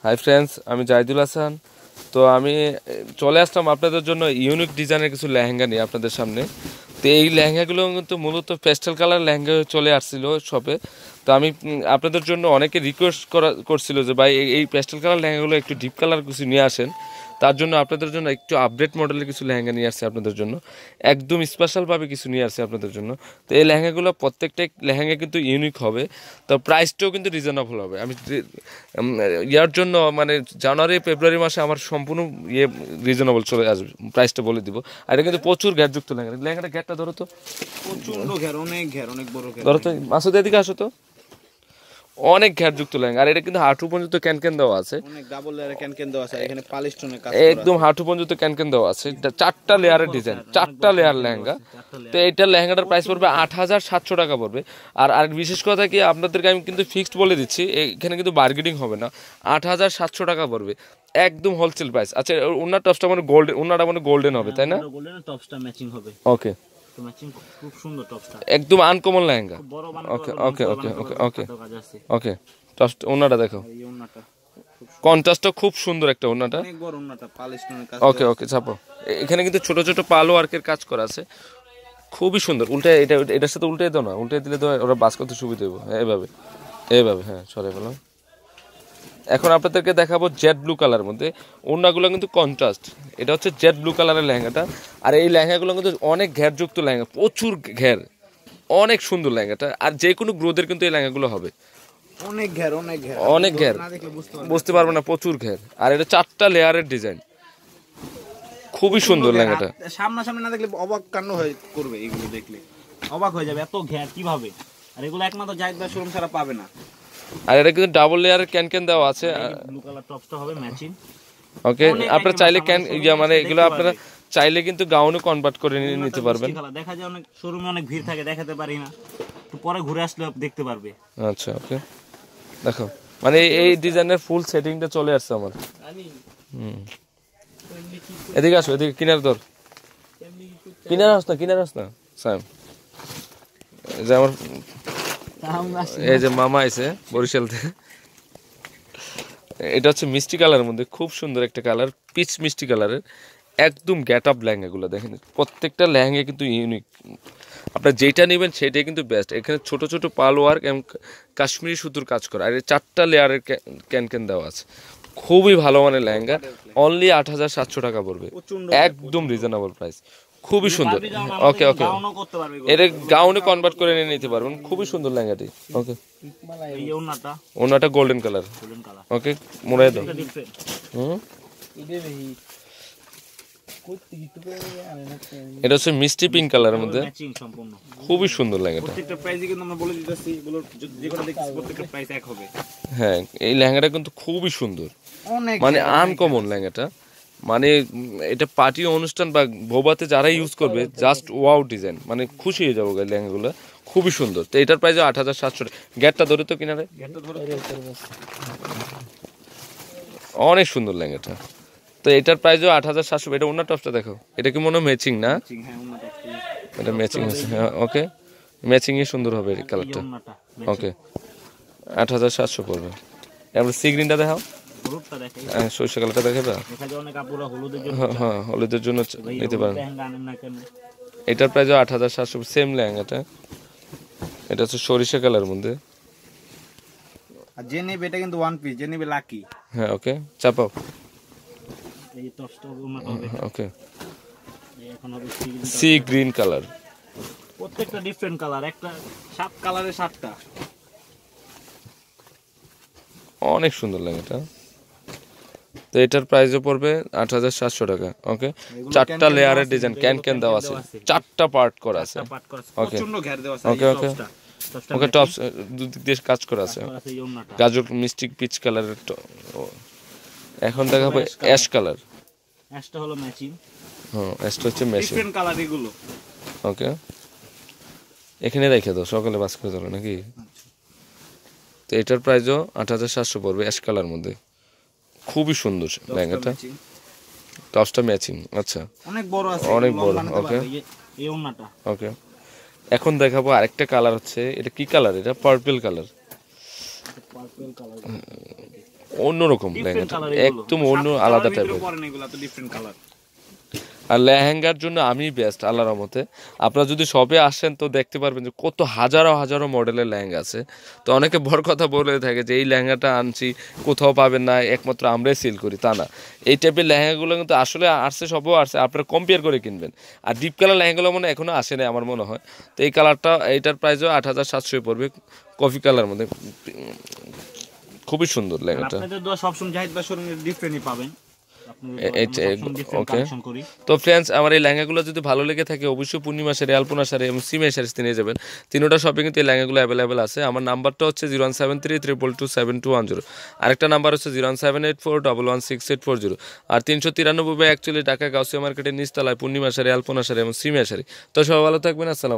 Hi friends, আমি জাহিদুল হাসান। তো আমি চলে আসলাম আপনাদের জন্য ইউনিক ডিজাইনের কিছু লেহেঙ্গা নিয়ে আপনাদের সামনে। তো এই লেহেঙ্গাগুলো কিন্তু মূলত পেস্টেল কালার লেহেঙ্গা চলে আসছিল শপে। তো আমি আপনাদের জন্য অনেকে রিকোয়েস্ট করছিল যে ভাই এই পেস্টেল কালার লেহেঙ্গাগুলো একটু ডিপ কালার কিছু নিয়ে আসেন। তার জন্য আপনাদের জন্য একটু আপডেট মডেলের কিছু লেহেঙ্গা নিয়ে আসছে আপনাদের জন্য, একদম স্পেশালভাবে কিছু নিয়ে আসছে আপনাদের জন্য। তো এই লেহেঙ্গাগুলো প্রত্যেকটা লেহেঙ্গা কিন্তু ইউনিক হবে, তো প্রাইসটাও কিন্তু রিজনেবল হবে। আমি ইয়ার জন্য মানে জানুয়ারি ফেব্রুয়ারি মাসে আমার সম্পূর্ণ রিজনেবল চলে আসবে, প্রাইসটা বলে দিব। আর এটা কিন্তু প্রচুর ঘ্যাটযুক্ত লেহেঙ্গা। লেহেঙ্গাটা ঘ্যাটটা ধরো তো, প্রচন্ড ঘের, অনেক ঘের, অনেক বড় ঘের। ধরো তো মাসুদ, এদিকে আসো তো। অনেক ঘ্যাটযুক্ত লেহেঙ্গা, আর এটা কিন্তু হাঁটু পর্যন্ত ক্যানক্যান দেওয়া আছে, অনেক ডাবল লেয়ারে ক্যানক্যান দেওয়া আছে, এখানে পালিশ টোনের কাজ একদম হাঁটু পর্যন্ত ক্যানক্যান দেওয়া আছে। চারটা লেয়ারের ডিজাইন, চারটা লেয়ার লেহেঙ্গা। তো এইটার লেহেঙ্গাটার প্রাইস পড়বে 8,700 টাকা পড়বে। আর বিশেষ কথা কি, আপনাদেরকে আমি কিন্তু ফিক্সড বলে দিচ্ছি, এখানে কিন্তু বার্গেনিং হবে না। 8,700 টাকা পড়বে, একদম হোলসেল প্রাইস। আচ্ছা, ওনার টপসটা মানে গোল্ডেন, ওনাটা মানে গোল্ডেন হবে তাই না? গোল্ডেন টপসটা ম্যাচিং হবে। ওকে, তো ম্যাচিং খুব সুন্দর টপসটা, একদম আনকমন লেহেঙ্গা। বড় ওকে ওকে ওকে ওকে ওকে কাজ আছে। ওকে, টপস ওনাটা দেখো, এই ওন্নাটা কন্ট্রাস্টটা খুব সুন্দর একটা ওনাটা। অনেক বড়, ওন্নাটা পালিশ টোনের কাজ। ওকে ওকে, চাপো। এখানে কিন্তু ছোট ছোট পালো ওয়ার্কের কাজ করা আছে, খুবই সুন্দর। উল্টে এটা, এটার সাথে উল্টে দাও না, উল্টে দিলে তো ওরা বাস করতে সুবিধা হবে। এইভাবে এইভাবে, হ্যাঁ সরে গেলাম। এখন আপনাদেরকে দেখাবো জেড ব্লু কালার মধ্যে। ওড়নাগুলো কিন্তু কন্ট্রাস্ট, এটা হচ্ছে জেড ব্লু কালারের লেহেঙ্গাটা। আর এই লেহেঙ্গাগুলো কিন্তু অনেক ঘেরযুক্ত লেহেঙ্গা, প্রচুর ঘের, অনেক সুন্দর লেহেঙ্গাটা। আর যে কোনো গ্রোথের কিন্তু এই লেহেঙ্গাগুলো হবে। অনেক ঘের, অনেক ঘের, অনেক ঘের, না দেখলে বুঝতে পারবো না, প্রচুর ঘের। আর এটা চারটা লেয়ারের ডিজাইন, খুবই সুন্দর লেহেঙ্গাটা। সামনাসামনি না দেখলে অবাক কাণ্ড হয়ে করবে, এগুলো দেখলে অবাক হয়ে যাবে, এত ঘের কিভাবে। আর এগুলো একমাত্র জাহিদ ভাই শোরুম ছাড়া পাবে না। আর এটা কিন্তু ডাবল লেয়ারের ক্যান দেওয়া আছে। ব্লু কালার টপসটা হবে ম্যাচিং। ওকে, আপনারা চাইলে মানে এগুলো আপনারা চাইলে কিন্তু গাউনে কনভার্ট করে নিতে পারবেন। দেখা যায় অনেক শোরুমে অনেক ভিড় থাকে, দেখাতে পারি না, তো পরে ঘুরে আসলে দেখতে পারবে। আচ্ছা ওকে, দেখো মানে এই ডিজাইনের ফুল সেটিংটা চলে আসছে আমার। এদিকে আসো, এদিকে কিনার ধর, কিনার আস না, কিনার আস না সাম। এই যে আমার, এই যে মামা আইছে বরিশাল থেকে। এটা হচ্ছে মিষ্টি কালারের মধ্যে, খুব সুন্দর একটা কালার, পিচ মিষ্টি কালারের, একদম গেট আপ লেহেঙ্গাগুলো দেখেন। প্রত্যেকটা লেহেঙ্গা কিন্তু ইউনিক, আপনার যেটা নেবেন সেটাই কিন্তু বেস্ট। এখানে ছোট ছোট পাল ওয়ার্ক এবং কাশ্মীরি সুতোর কাজ করা, আর চারটা লেয়ারের ক্যান দেওয়া আছে। খুবই ভালো মানের লেহেঙ্গা, অনলি 8,700 টাকা পড়বে, একদম রিজনেবল প্রাইস, খুবই সুন্দর। ওকে ওকে, এটা গাউনে কনভার্ট করে নিয়ে নিতে পারবেন, খুবই সুন্দর লেহেঙ্গাটি। ওকে, ওনাটা গোল্ডেন কালার। ওকে, মোড়াই দাও। এটা হচ্ছে মিষ্টি পিঙ্ক কালারের মধ্যে, খুবই সুন্দর লেহেঙ্গাটা। হ্যাঁ, এই লেহেঙ্গাটা কিন্তু খুবই সুন্দর, মানে আনকমন লেহেঙ্গাটা। মানে এটা পার্টি অনুষ্ঠান বা বৌভাতে যারা ইউজ করবে, জাস্ট ওয়াও ডিজাইন, মানে খুশি হয়ে যাবো লেহেঙ্গাগুলো, খুবই সুন্দর। তো এটার প্রাইস 8,700 টাকা। গ্যাটটা ধরে তো কিনারে, অনেক সুন্দর লেহেঙ্গাটা। তো এটার প্রাইসও 8,700। এটা ওনার টপসটা দেখো, এটা কি মনে হয় ম্যাচিং না? এটা ম্যাচিং আছে, হ্যাঁ ওকে, ম্যাচিংই সুন্দর হবে এই কালারটা। ওকে, 8,700 পড়বে। এবার সি গ্রিনটা দেখাও, সরিষা কালারটা দেখাবে। হ্যাঁ, হলুদের জন্য নিতে পারেন। এটার প্রাইসও 8,700, সেম লেহেঙ্গাটা। এটা হচ্ছে সরিষা কালার মধ্যে। আর যে নেবে এটা কিন্তু ওয়ান পিস, যে নেবে লাকি। হ্যাঁ ওকে, চাপাও। ওকে, সি গ্রিন কালার, প্রত্যেকটা ডিফারেন্ট কালার, একটা 7 কালারে 7টা, অনেক সুন্দর লাগে এটা। তো এটার প্রাইসও পড়বে 8,700 টাকা। ওকে, চারটা লেয়ারের ডিজাইন, ক্যান দেওয়া আছে, চারটা পার্ট করা আছে। ওকে ওকে ওকে ওকে, টপস দুদিক দিয়ে কাজ করা আছে, গাজর মিষ্টি পিচ কালারের। এখন দেখাবো অ্যাশ কালার। অ্যাশটা হলো ম্যাচিং। হ্যাঁ, অ্যাশটা হচ্ছে ম্যাচিং। ডিফারেন্ট কালার এগুলো। ওকে, এখানে রেখে দাও, সকালে বাস করে চলো নাকি। তো এটার প্রাইসও 8,700 পড়বে, অ্যাশ কালার মধ্যে, খুবই সুন্দর লেহেঙ্গাটা। টপসটা ম্যাচিং। আচ্ছা, অনেক বড় আছে, অনেক বড়। ওকে এই ওন্নাটা। ওকে, এখন দেখাবো আরেকটা কালার হচ্ছে, এটা কি কালার? এটা পার্পল কালার। অন্যরকম ডিফারেন্ট লেহেঙ্গাটা, কালার এগুলো একদম অন্য আলাদা টাইপের। পরেন এগুলো তো ডিফারেন্ট কালার। আর লেহেঙ্গার জন্য আমি বেস্ট আল্লাহর রহমতে। আপনারা যদি শপে আসেন তো দেখতে পারবেন যে কত হাজারো হাজারো মডেলের লেহেঙ্গা আছে। তো অনেকে বড় কথা বলে থাকে যে এই লেহেঙ্গাটা আনছি কোথাও পাবেন না, একমাত্র আমরাই সেল করি, তা না। এই টাইপের লেহেঙ্গাগুলো কিন্তু আসলে আসছে, সবও আসছে, আপনারা কম্পেয়ার করে কিনবেন। আর ডিপ কালার লেহেঙ্গাগুলো মনে হয় এখনও আসে নাই আমার মনে হয়। তো এই কালারটা, এইটার প্রাইসও 8,700 পড়বে, কফি কালার মধ্যে, খুবই সুন্দর লেহেঙ্গাটা। আপনাদের দোয়া সবসময় জাহিদ ভাই শোরুমে ডিফারেন্টই পাবেন। ওকে। তো ফ্রেন্ডস, আমার এই লেহেঙ্গাগুলো যদি ভালো লেগে থাকে অবশ্যই পূর্ণিমা শাড়ি, আলপনা শাড়ি এবং সিমে শাড়ি নিয়ে যাবেন। তিনোটা শপে কিন্তু এই লেহেঙ্গাগুলো অ্যাভেলেবেল আছে। আমার নাম্বারটা হচ্ছে 01732227210। আরেকটা নাম্বার হচ্ছে 01784116840। আর 393 অ্যাকচুয়ালি ঢাকা গাউসিয়া মার্কেটের নিচতলায় পূর্ণিমা শাড়ি, আলপনা শাড়ি এবং সিমে শাড়ি। তো সবাই ভালো থাকবেন, আসসালাম।